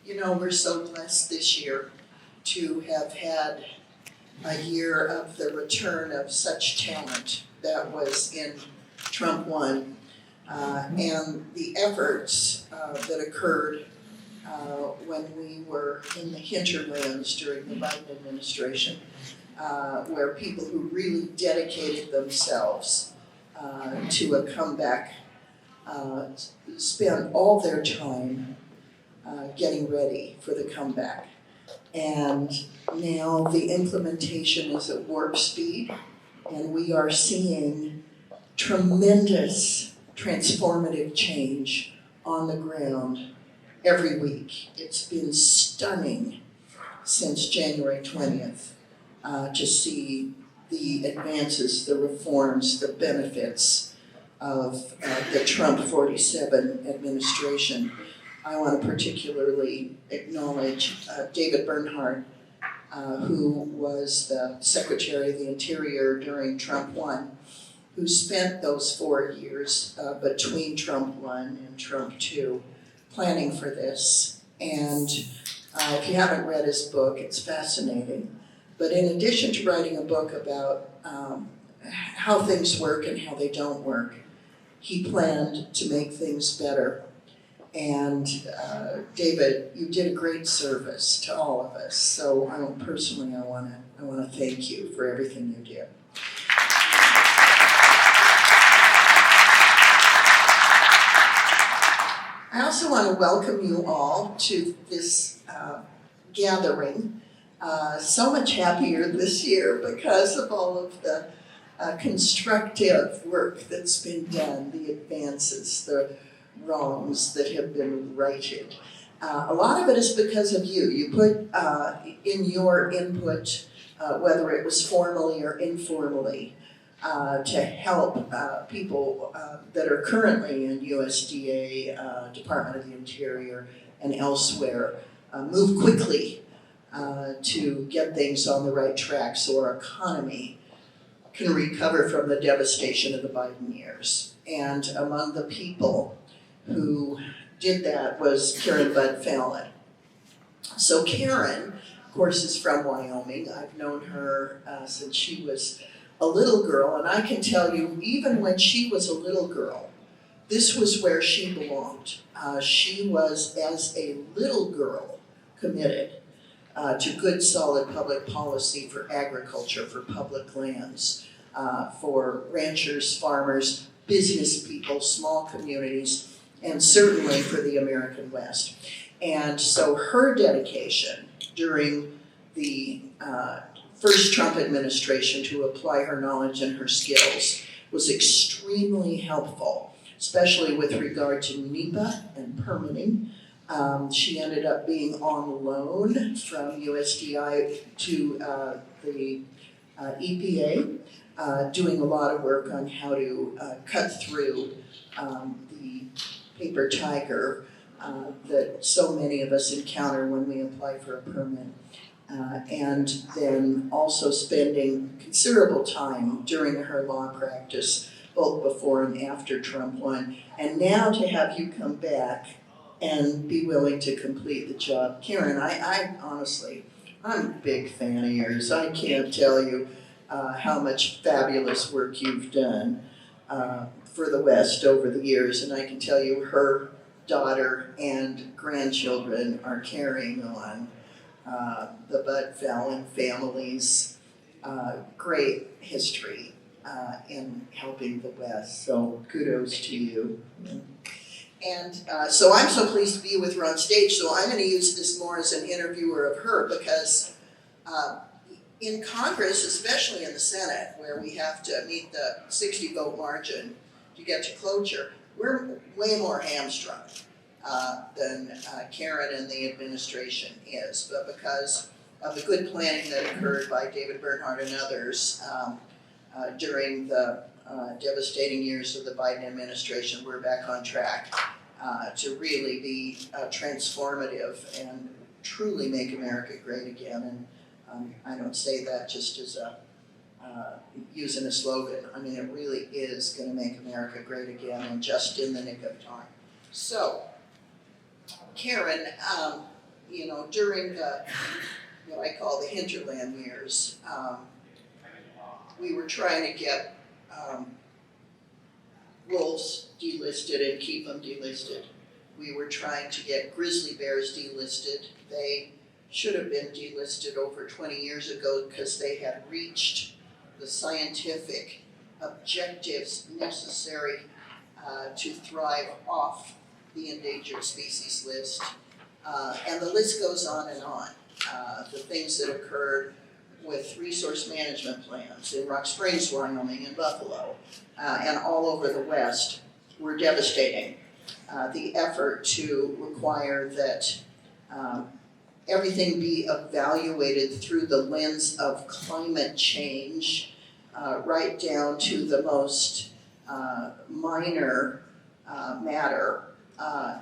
You know, we're so blessed this year to have had a year of the return of such talent that was in Trump 1 and the efforts that occurred when we were in the hinterlands during the Biden administration, where people who really dedicated themselves to a comeback spent all their time getting ready for the comeback. And now the implementation is at warp speed, and we are seeing tremendous transformative change on the ground every week. It's been stunning since January 20th to see the advances, the reforms, the benefits of the Trump 47 administration. I want to particularly acknowledge David Bernhardt, who was the Secretary of the Interior during Trump 1, who spent those 4 years between Trump 1 and Trump 2 planning for this. And if you haven't read his book, it's fascinating. But in addition to writing a book about how things work and how they don't work, he planned to make things better. And David, you did a great service to all of us. So personally, I want to thank you for everything you did. I also want to welcome you all to this gathering. So much happier this year because of all of the constructive work that's been done, the advances, the wrongs that have been righted. A lot of it is because of you. You put in your input, whether it was formally or informally, to help people that are currently in USDA, Department of the Interior, and elsewhere move quickly to get things on the right track so our economy can recover from the devastation of the Biden years. And among the people who did that was Karen Budd-Falen. So Karen, of course, is from Wyoming. I've known her since she was a little girl, and I can tell you, even when she was a little girl, this was where she belonged. She was, as a little girl, committed to good, solid public policy for agriculture, for public lands, for ranchers, farmers, business people, small communities, and certainly for the American West. And so her dedication during the first Trump administration to apply her knowledge and her skills was extremely helpful, especially with regard to NEPA and permitting. She ended up being on loan from USDI to the EPA, doing a lot of work on how to cut through the paper tiger that so many of us encounter when we apply for a permit. And then also spending considerable time during her law practice, both before and after Trump 1. And now to have you come back and be willing to complete the job. Karen, I honestly, I'm a big fan of yours. I can't tell you how much fabulous work you've done for the West over the years. And I can tell you her daughter and grandchildren are carrying on the Budd-Falen family's great history in helping the West. So kudos to you. And so I'm so pleased to be with her on stage, so I'm going to use this more as an interviewer of her because in Congress, especially in the Senate, where we have to meet the 60 vote margin to get to cloture, we're way more hamstrung than Karen and the administration is. But because of the good planning that occurred by David Bernhardt and others during the devastating years of the Biden administration, we're back on track to really be transformative and truly make America great again. And I don't say that just as using a slogan. I mean, it really is going to make America great again, and just in the nick of time. So, Karen, during what I call the hinterland years, we were trying to get wolves delisted and keep them delisted. We were trying to get grizzly bears delisted. They should have been delisted over 20 years ago because they had reached the scientific objectives necessary to thrive off the endangered species list. And the list goes on and on. The things that occurred with resource management plans in Rock Springs, Wyoming, and Buffalo, and all over the West were devastating. The effort to require that everything be evaluated through the lens of climate change, right down to the most minor matter,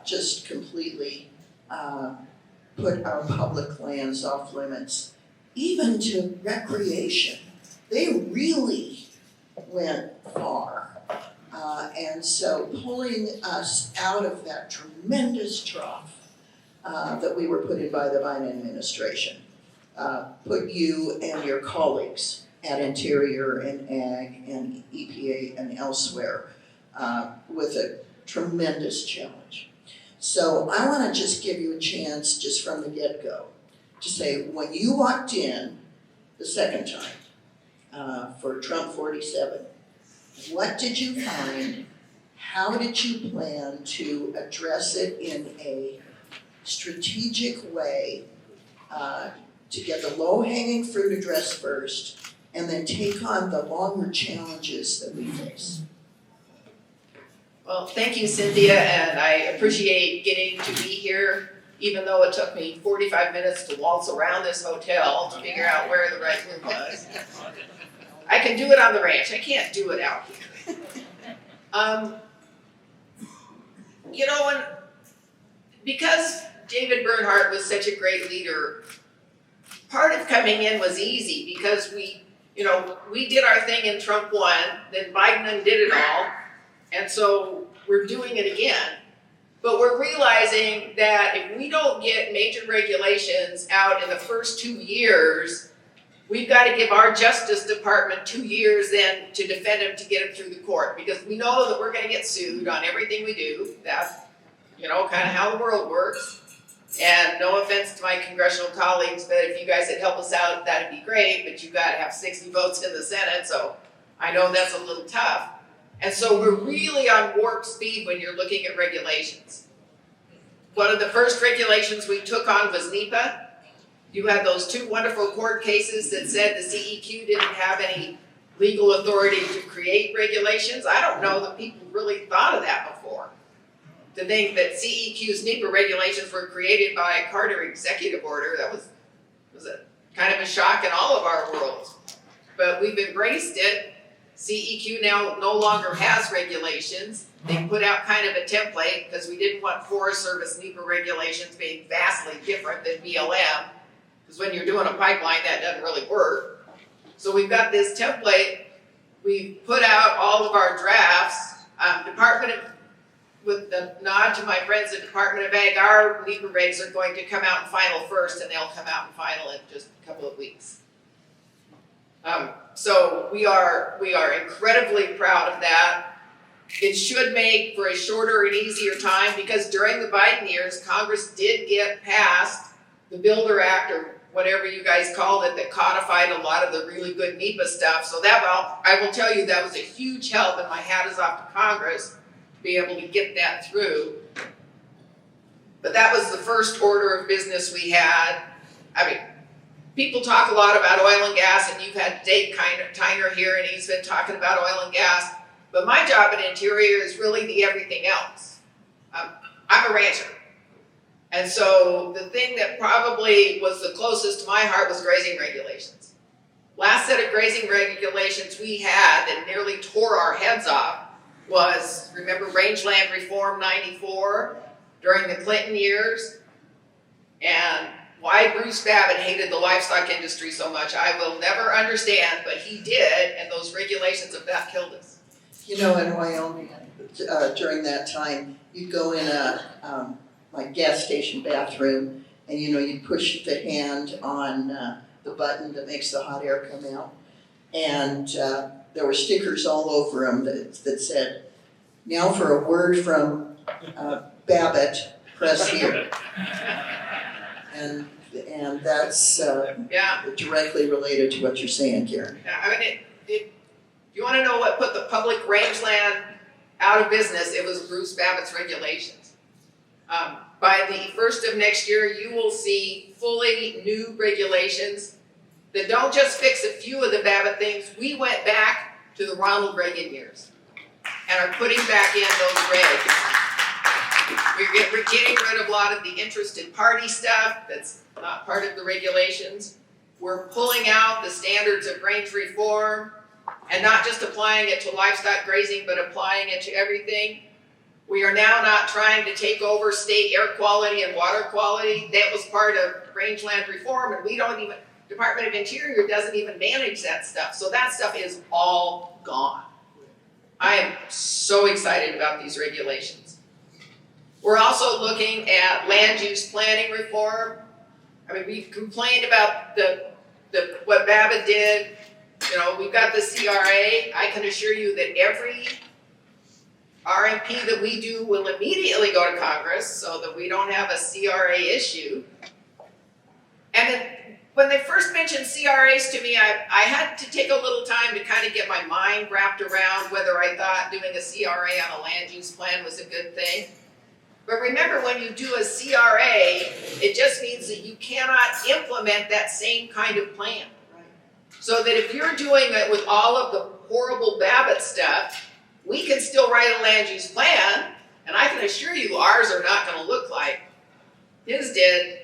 just completely put our public lands off limits, even to recreation. They really went far. And so pulling us out of that tremendous trough that we were put in by the Biden administration, put you and your colleagues at Interior and Ag and EPA and elsewhere with a tremendous challenge. So I want to just give you a chance just from the get-go to say, when you walked in the second time for Trump 47, what did you find? How did you plan to address it in a strategic way to get the low-hanging fruit addressed first and then take on the longer challenges that we face? Well, thank you, Cynthia, and I appreciate getting to be here, even though it took me 45 minutes to waltz around this hotel to figure out where the right room was. I can do it on the ranch. I can't do it out here. Because David Bernhardt was such a great leader, part of coming in was easy because we did our thing in Trump 1, then Biden did it all, and so we're doing it again. But we're realizing that if we don't get major regulations out in the first 2 years, we've got to give our Justice Department 2 years then to defend them to get them through the court, because we know that we're going to get sued on everything we do. That's, kind of how the world works. And no offense to my congressional colleagues, but if you guys would help us out, that'd be great, but you've got to have 60 votes in the Senate, so I know that's a little tough. And so we're really on warp speed when you're looking at regulations. One of the first regulations we took on was NEPA. You had those 2 wonderful court cases that said the CEQ didn't have any legal authority to create regulations. I don't know that people really thought of that before. To think that CEQ's NEPA regulations were created by a Carter executive order, that was a kind of a shock in all of our worlds. But we've embraced it. CEQ now no longer has regulations. They put out kind of a template because we didn't want Forest Service NEPA regulations being vastly different than BLM. Because when you're doing a pipeline, that doesn't really work. So we've got this template. We've put out all of our drafts. With the nod to my friends at Department of Ag, our NEPA regs are going to come out in final first, and they'll come out in final in just a couple of weeks. So we are incredibly proud of that. It should make for a shorter and easier time, because during the Biden years, Congress did get passed the Builder Act, or whatever you guys called it, that codified a lot of the really good NEPA stuff. So I will tell you, that was a huge help, and my hat is off to Congress to be able to get that through. But that was the first order of business we had. People talk a lot about oil and gas, and you've had Dave Tyner here, and he's been talking about oil and gas. But my job at Interior is really the everything else. I'm a rancher. And so the thing that probably was the closest to my heart was grazing regulations. Last set of grazing regulations we had that nearly tore our heads off was, remember Rangeland Reform 94 during the Clinton years? And why Bruce Babbitt hated the livestock industry so much, I will never understand, but he did, and those regulations of that killed us. In Wyoming, during that time, you'd go in a gas station bathroom, and you'd push the hand on the button that makes the hot air come out. And there were stickers all over them that said, "Now for a word from Babbitt, press here." And that's directly related to what you're saying, Karen. Yeah, I mean, if you want to know what put the public rangeland out of business, it was Bruce Babbitt's regulations. By the 1st of next year, you will see fully new regulations that don't just fix a few of the Babbitt things. We went back to the Ronald Reagan years and are putting back in those regs. We're getting rid of a lot of the interested party stuff that's not part of the regulations. We're pulling out the standards of range reform and not just applying it to livestock grazing, but applying it to everything. We are now not trying to take over state air quality and water quality. That was part of rangeland reform, and we don't even, Department of Interior doesn't even manage that stuff. So that stuff is all gone. I am so excited about these regulations. We're also looking at land use planning reform. I mean, we've complained about what Babbitt did. We've got the CRA. I can assure you that every RMP that we do will immediately go to Congress so that we don't have a CRA issue. And when they first mentioned CRAs to me, I had to take a little time to kind of get my mind wrapped around whether I thought doing a CRA on a land use plan was a good thing. But remember, when you do a CRA, it just means that you cannot implement that same kind of plan. Right. So that if you're doing it with all of the horrible Babbitt stuff, we can still write a land use plan, and I can assure you ours are not going to look like his did.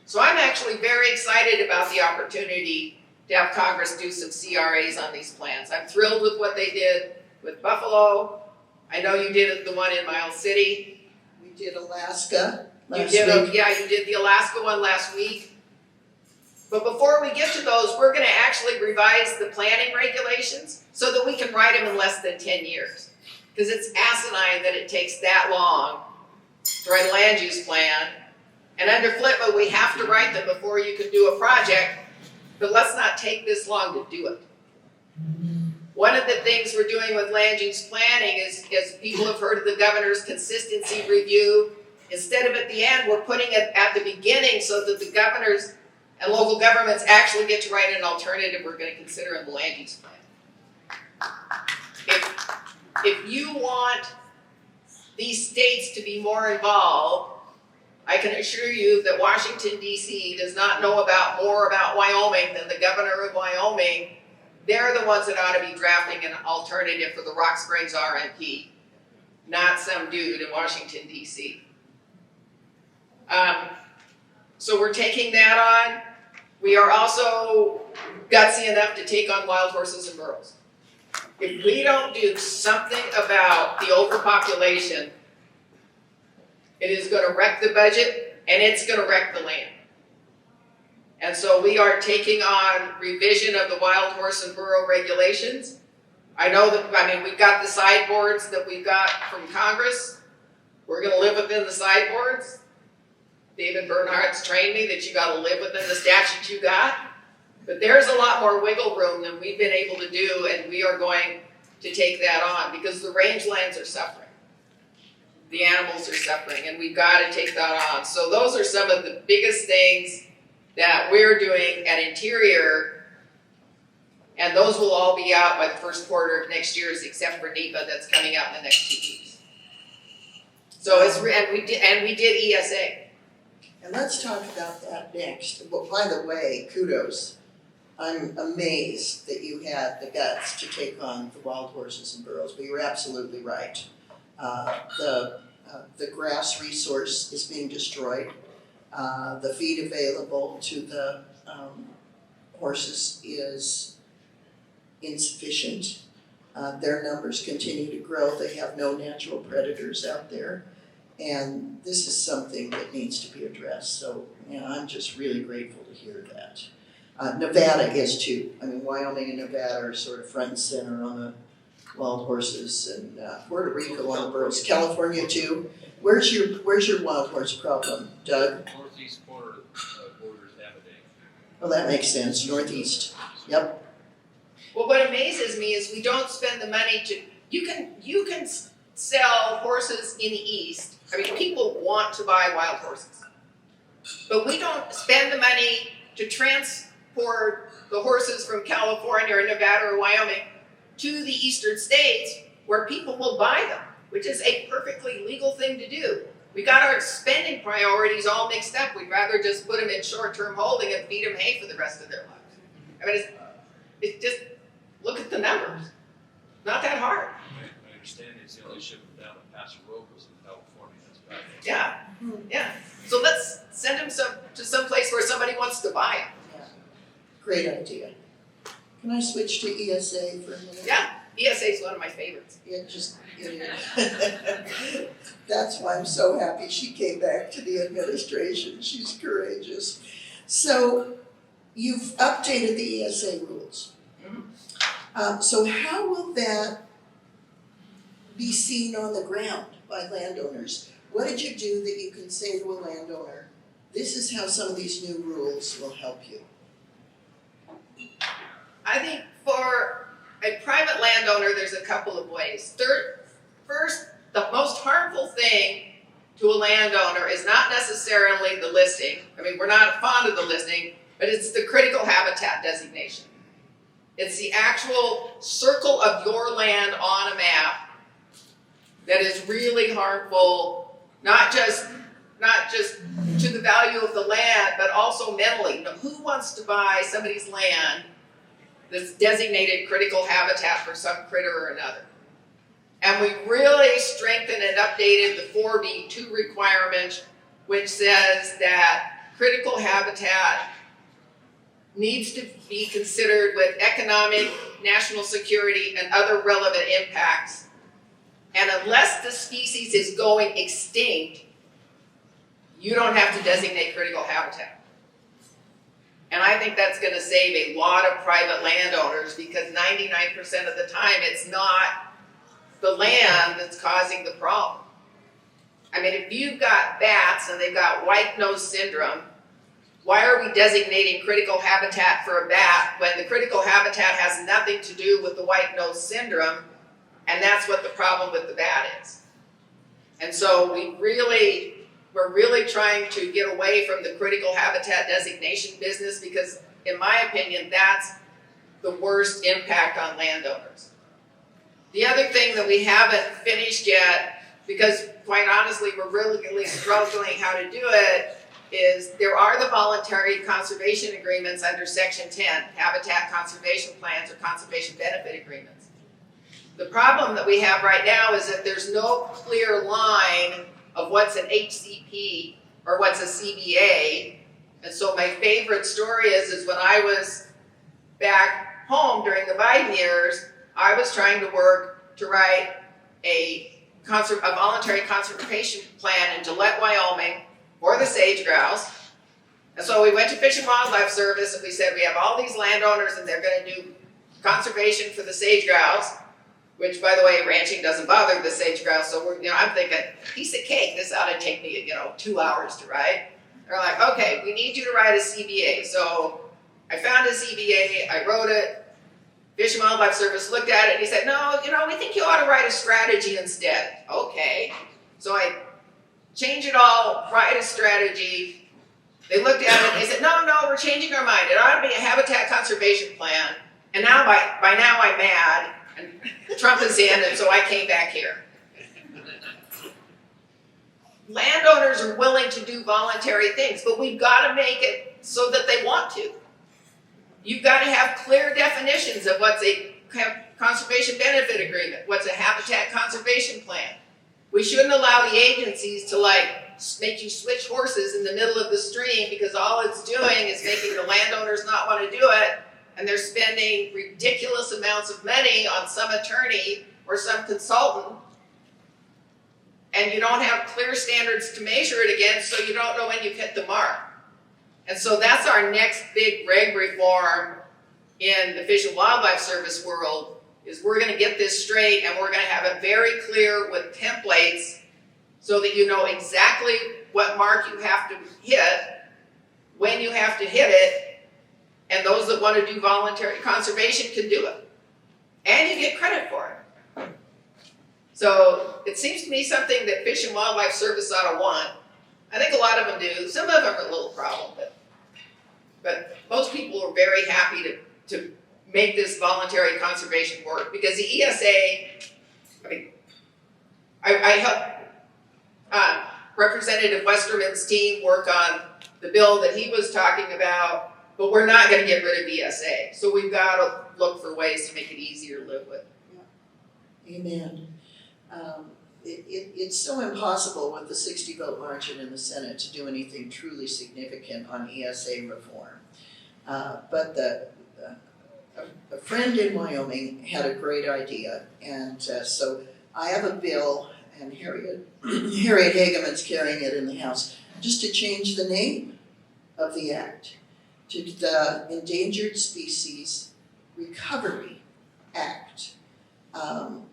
So I'm actually very excited about the opportunity to have Congress do some CRAs on these plans. I'm thrilled with what they did with Buffalo. I know you did the one in Miles City. We did Alaska last week. You did the Alaska one last week. But before we get to those, we're going to actually revise the planning regulations so that we can write them in less than 10 years. Because it's asinine that it takes that long to write a land use plan. And under FLTMA, we have to write them before you can do a project, but let's not take this long to do it. One of the things we're doing with land use planning is people have heard of the governor's consistency review. Instead of at the end, we're putting it at the beginning so that the governors and local governments actually get to write an alternative we're going to consider in the land use plan. If you want these states to be more involved, I can assure you that Washington, D.C. does not know more about Wyoming than the governor of Wyoming. They're the ones that ought to be drafting an alternative for the Rock Springs RMP, not some dude in Washington, D.C. So we're taking that on. We are also gutsy enough to take on wild horses and burros. If we don't do something about the overpopulation, it is going to wreck the budget, and it's going to wreck the land. And so we are taking on revision of the wild horse and burro regulations. I know that, we've got the sideboards that we've got from Congress. We're going to live within the sideboards. David Bernhardt's trained me that you got to live within the statute you got. But there's a lot more wiggle room than we've been able to do, and we are going to take that on because the rangelands are suffering. The animals are suffering, and we've got to take that on. So those are some of the biggest things that we're doing at Interior, and those will all be out by the first quarter of next year, except for NEPA that's coming out in the next 2 weeks. So we did ESA. And let's talk about that next. Well, by the way, kudos. I'm amazed that you had the guts to take on the wild horses and burros, but you're absolutely right. The grass resource is being destroyed. The feed available to the horses is insufficient. Their numbers continue to grow. They have no natural predators out there. And this is something that needs to be addressed. So, I'm just really grateful to hear that. Nevada is too. Wyoming and Nevada are sort of front and center on the wild horses, and Puerto Rico on the burros. California too. Where's your wild horse problem, Doug? Northeast corner of the borders have a day. Well, that makes sense, northeast, yep. Well, what amazes me is we don't spend the money to, you can sell horses in the east. I mean, people want to buy wild horses. But we don't spend the money to transport the horses from California or Nevada or Wyoming to the eastern states where people will buy them, which is a perfectly legal thing to do. We got our spending priorities all mixed up. We'd rather just put them in short-term holding and feed them hay for the rest of their lives. I mean, it's just, look at the numbers. Not that hard. I understand it's the only ship down the Paso Robles in California. That's bad. Yeah. So let's send them to some place where somebody wants to buy them. Yeah. Great idea. Can I switch to ESA for a minute? Yeah, ESA is one of my favorites. It is. That's why I'm so happy she came back to the administration. She's courageous. So you've updated the ESA rules. So how will that be seen on the ground by landowners? What did you do that you can say to a landowner, this is how some of these new rules will help you? I think for a private landowner, there's a couple of ways. First, the most harmful thing to a landowner is not necessarily the listing. I mean, we're not fond of the listing, but it's the critical habitat designation. It's the actual circle of your land on a map that is really harmful, not just to the value of the land, but also mentally. You know, who wants to buy somebody's land that's designated critical habitat for some critter or another? And we really strengthened and updated the 4B2 requirement, which says that critical habitat needs to be considered with economic, national security, and other relevant impacts. And unless the species is going extinct, you don't have to designate critical habitat. And I think that's going to save a lot of private landowners, because 99% of the time it's not the land that's causing the problem. I mean, if you've got bats and they've got white nose syndrome, why are we designating critical habitat for a bat when the critical habitat has nothing to do with the white nose syndrome, and that's what the problem with the bat is? And so we're really trying to get away from the critical habitat designation business, because in my opinion, that's the worst impact on landowners. The other thing that we haven't finished yet, because quite honestly, we're really struggling how to do it, is there are the voluntary conservation agreements under Section 10, habitat conservation plans or conservation benefit agreements. The problem that we have right now is that there's no clear line of what's an HCP or what's a CBA. And so my favorite story is when I was back home during the Biden years, I was trying to work to write a voluntary conservation plan in Gillette, Wyoming for the sage grouse. And so we went to Fish and Wildlife Service and we said, we have all these landowners and they're going to do conservation for the sage grouse, which, by the way, ranching doesn't bother the sage grouse. So I'm thinking, piece of cake, this ought to take me 2 hours to write. They're like, okay, we need you to write a CBA. So I found a CBA, I wrote it. Fish and Wildlife Service looked at it and he said, no, we think you ought to write a strategy instead. Okay. So I changed it all, write a strategy. They looked at it and they said, no, we're changing our mind. It ought to be a habitat conservation plan. And now by now I'm mad and Trump is in, and so I came back here. Landowners are willing to do voluntary things, but we've got to make it so that they want to. You've got to have clear definitions of what's a conservation benefit agreement, what's a habitat conservation plan. We shouldn't allow the agencies to make you switch horses in the middle of the stream, because all it's doing is making the landowners not want to do it, and they're spending ridiculous amounts of money on some attorney or some consultant, and you don't have clear standards to measure it against, so you don't know when you've hit the mark. And so that's our next big reg reform in the Fish and Wildlife Service world, is we're going to get this straight, and we're going to have it very clear with templates so that you know exactly what mark you have to hit when you have to hit it, and those that want to do voluntary conservation can do it. And you get credit for it. So it seems to me something that Fish and Wildlife Service ought to want. I think a lot of them do. Some of them are a little problem, but most people are very happy to make this voluntary conservation work, because the ESA, I helped Representative Westerman's team work on the bill that he was talking about, but we're not going to get rid of ESA. So we've got to look for ways to make it easier to live with. Amen. It's so impossible with the 60-vote margin in the Senate to do anything truly significant on ESA reform. But a friend in Wyoming had a great idea, and so I have a bill, and Harriet Hageman's carrying it in the House, just to change the name of the act to the Endangered Species Recovery Act,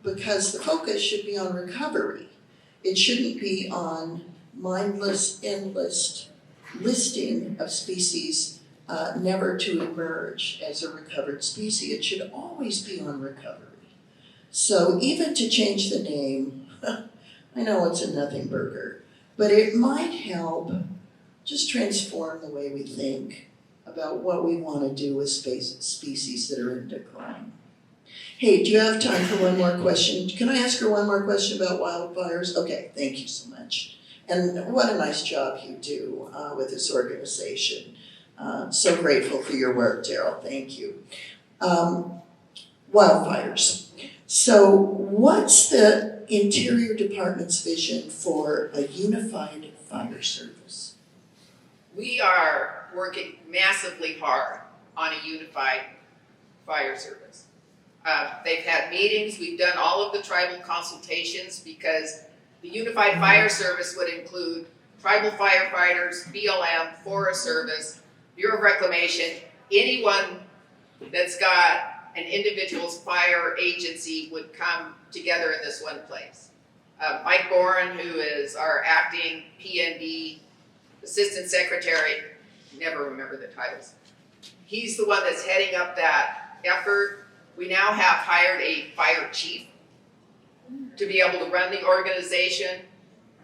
because the focus should be on recovery. It shouldn't be on mindless, endless listing of species never to emerge as a recovered species. It should always be on recovery. So even to change the name, I know it's a nothing burger, but it might help just transform the way we think about what we want to do with species that are in decline. Hey, do you have time for one more question? Can I ask her one more question about wildfires? Okay, thank you so much. And what a nice job you do with this organization. So grateful for your work, Daryl. Thank you. Wildfires. So what's the Interior Department's vision for a unified fire service? We are working massively hard on a unified fire service. They've had meetings, we've done all of the tribal consultations, because the unified fire service would include tribal firefighters, BLM, Forest Service, Bureau of Reclamation. Anyone that's got an individual's fire agency would come together in this one place. Mike Boren, who is our acting PND Assistant Secretary, never remember the titles, he's the one that's heading up that effort. We now have hired a fire chief to be able to run the organization.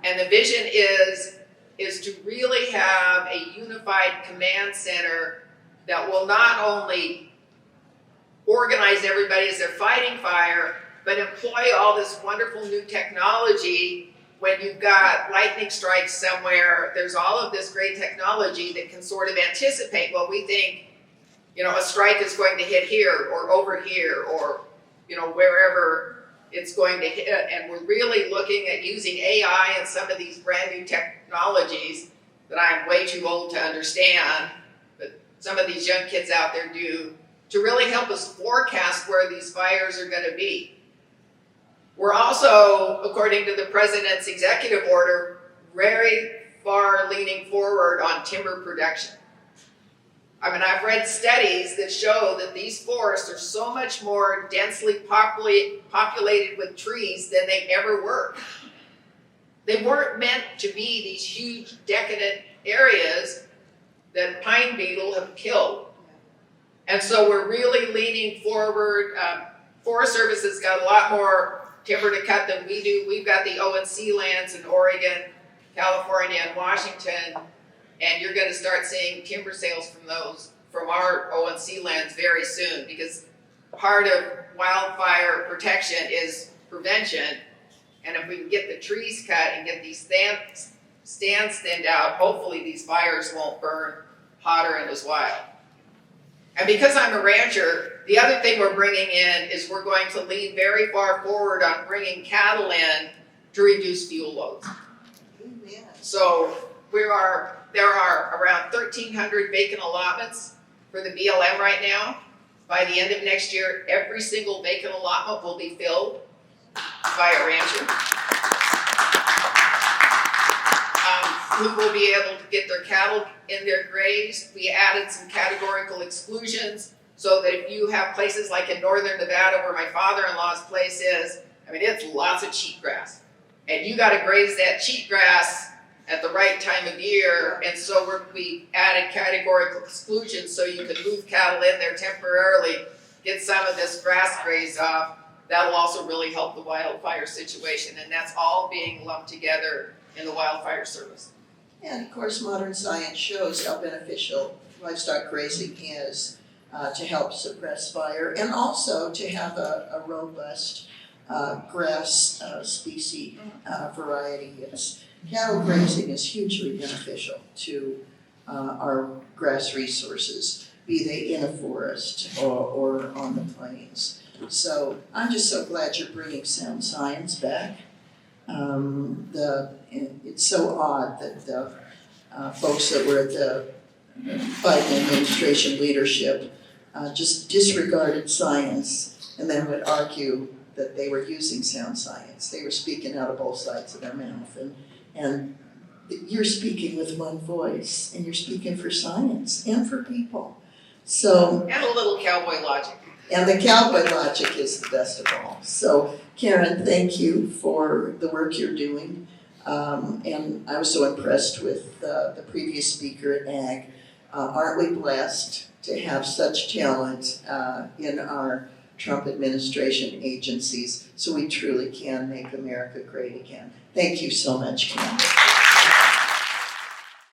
And the vision is to really have a unified command center that will not only organize everybody as they're fighting fire, but employ all this wonderful new technology. When you've got lightning strikes somewhere, there's all of this great technology that can sort of anticipate what we think, a strike is going to hit here or over here or, wherever it's going to hit. And we're really looking at using AI and some of these brand new technologies that I'm way too old to understand, but some of these young kids out there do, to really help us forecast where these fires are going to be. We're also, according to the President's executive order, very far leaning forward on timber production. I've read studies that show that these forests are so much more densely populated with trees than they ever were. They weren't meant to be these huge decadent areas that pine beetle have killed. And so we're really leaning forward. Forest Service has got a lot more timber to cut than we do. We've got the ONC lands in Oregon, California, and Washington. And you're going to start seeing timber sales from our ONC lands very soon, because part of wildfire protection is prevention. And if we can get the trees cut and get these stands thinned out, hopefully these fires won't burn hotter and as wild. And because I'm a rancher, the other thing we're bringing in is we're going to lean very far forward on bringing cattle in to reduce fuel loads. Amen. So there are around 1,300 vacant allotments for the BLM right now. By the end of next year, every single vacant allotment will be filled by a rancher who will be able to get their cattle in their graves. We added some categorical exclusions so that if you have places like in northern Nevada where my father-in-law's place is, it's lots of cheatgrass. And you got to graze that cheatgrass at the right time of year, and so we added categorical exclusions so you could move cattle in there temporarily, get some of this grass graze off. That'll also really help the wildfire situation, and that's all being lumped together in the wildfire service. And of course, modern science shows how beneficial livestock grazing is to help suppress fire and also to have a robust grass species variety. Cattle grazing is hugely beneficial to our grass resources, be they in a forest or on the plains. So I'm just so glad you're bringing sound science back. It's so odd that the folks that were at the Biden administration leadership just disregarded science and then would argue that they were using sound science. They were speaking out of both sides of their mouth, and you're speaking with one voice, and you're speaking for science and for people. So, And a little cowboy logic. and the cowboy logic is the best of all. So, Karen, thank you for the work you're doing. And I was so impressed with the previous speaker at AG. Aren't we blessed to have such talent in our Trump administration agencies so we truly can make America great again? Thank you so much, Karen.